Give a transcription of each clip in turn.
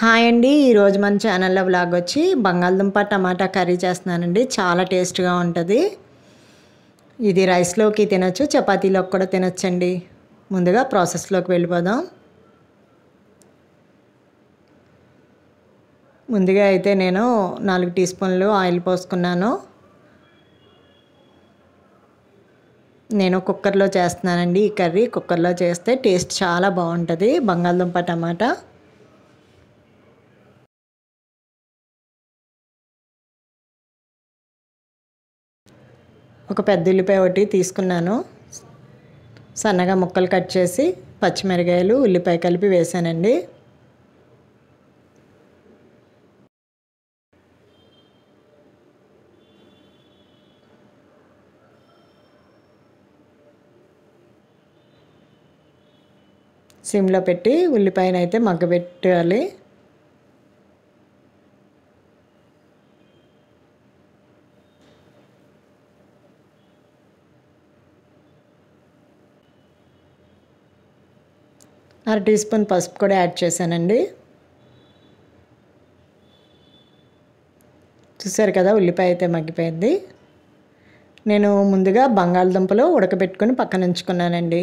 Hi అండి, ఈరోజు మన ఛానల్లో వ్లాగ్ వచ్చి బంగాళదుంప టమాటా కర్రీ చేస్తున్నానండి. చాలా టేస్ట్గా ఉంటుంది. ఇది రైస్లోకి తినొచ్చు, చపాతీలోకి కూడా తినొచ్చండి. ముందుగా ప్రాసెస్లోకి వెళ్ళిపోదాం. ముందుగా అయితే నేను 4 టీ స్పూన్లు ఆయిల్ పోసుకున్నాను. నేను కుక్కర్లో చేస్తున్నానండి. ఈ కర్రీ కుక్కర్లో చేస్తే టేస్ట్ చాలా బాగుంటుంది. బంగాళదుంప టమాటా ఒక పెద్ద ఉల్లిపాయ ఒకటి తీసుకున్నాను. సన్నగా ముక్కలు కట్ చేసి పచ్చిమిరకాయలు ఉల్లిపాయ కలిపి వేసానండి. సిమ్లో పెట్టి ఉల్లిపాయను అయితే మగ్గబెట్టాలి. అర టీ స్పూన్ పసుపు కూడా యాడ్ చేశానండి. చూసారు కదా, ఉల్లిపాయ అయితే మగ్గిపోయింది. నేను ముందుగా బంగాళదుంపలు ఉడకబెట్టుకొని పక్కన ఉంచుకున్నానండి.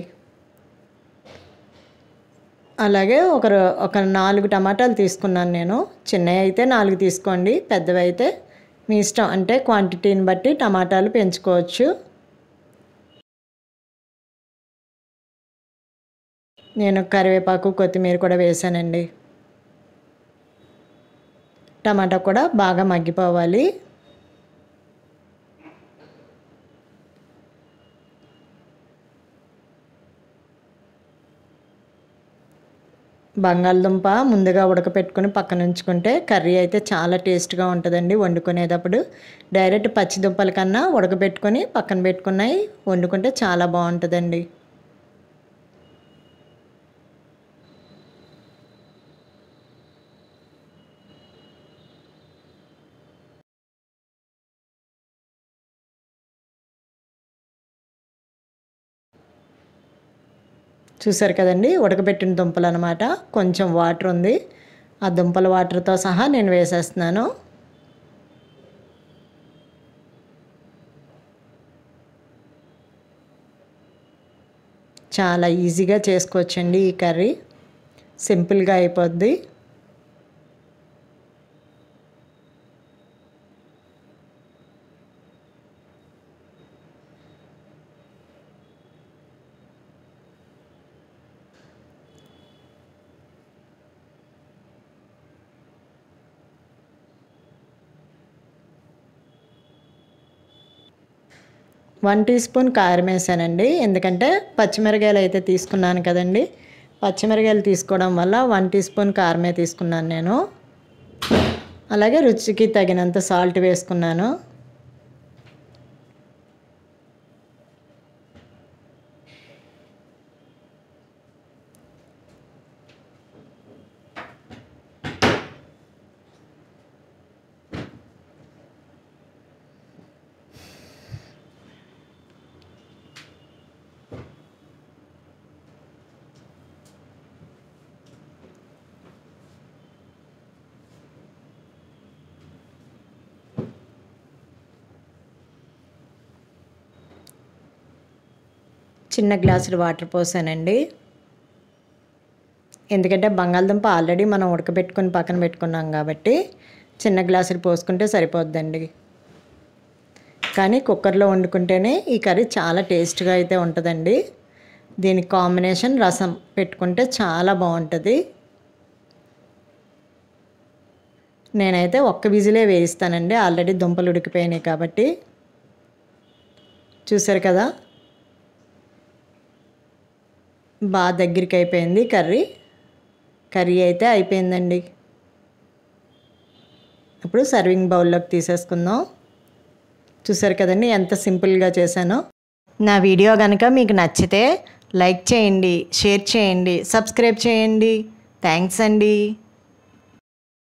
అలాగే ఒక 4 టమాటాలు తీసుకున్నాను నేను. చిన్నవి అయితే 4 తీసుకోండి, పెద్దవి అయితే మీ ఇష్టం, అంటే క్వాంటిటీని బట్టి టమాటాలు పెంచుకోవచ్చు. నేను కరివేపాకు కొత్తిమీర కూడా వేసానండి. టమాటా కూడా బాగా మగ్గిపోవాలి. బంగాళదుంప ముందుగా ఉడకపెట్టుకుని పక్కన ఉంచుకుంటే కర్రీ అయితే చాలా టేస్ట్గా ఉంటుందండి. వండుకునేటప్పుడు డైరెక్ట్ పచ్చి దుంపల కన్నా ఉడకబెట్టుకొని పక్కన పెట్టుకున్నాయి వండుకుంటే చాలా బాగుంటుందండి. చూసారు కదండి, ఉడకబెట్టిన దుంపలు అన్నమాట. కొంచెం వాటర్ ఉంది, ఆ దుంపల వాటర్తో సహా నేను వేసేస్తున్నాను. చాలా ఈజీగా చేసుకోవచ్చండి ఈ కర్రీ, సింపుల్గా అయిపోద్ది. వన్ టీ స్పూన్ కారం వేసానండి, ఎందుకంటే పచ్చిమిరకాయలు అయితే తీసుకున్నాను కదండి. పచ్చిమిరకాయలు తీసుకోవడం వల్ల 1 టీ స్పూన్ కారమే తీసుకున్నాను నేను. అలాగే రుచికి తగినంత సాల్ట్ వేసుకున్నాను. చిన్న గ్లాసులు వాటర్ పోసానండి, ఎందుకంటే బంగాళదుంప ఆల్రెడీ మనం ఉడకబెట్టుకొని పక్కన పెట్టుకున్నాం కాబట్టి చిన్న గ్లాసులు పోసుకుంటే సరిపోద్దండి. కానీ కుక్కర్లో వండుకుంటేనే ఈ కర్రీ చాలా టేస్ట్గా అయితే ఉంటుందండి. దీనికి కాంబినేషన్ రసం పెట్టుకుంటే చాలా బాగుంటుంది. నేనైతే ఒక్క విజిలే వేయిస్తానండి, ఆల్రెడీ దుంపలు ఉడికిపోయినాయి కాబట్టి. చూసారు కదా, బాగా దగ్గరికి అయిపోయింది కర్రీ అయితే అయిపోయిందండి. ఇప్పుడు సర్వింగ్ బౌల్లోకి తీసేసుకుందాం. చూసారు కదండి ఎంత సింపుల్గా చేశానో. నా వీడియో కనుక మీకు నచ్చితే లైక్ చేయండి, షేర్ చేయండి, సబ్స్క్రైబ్ చేయండి. థ్యాంక్స్ అండి.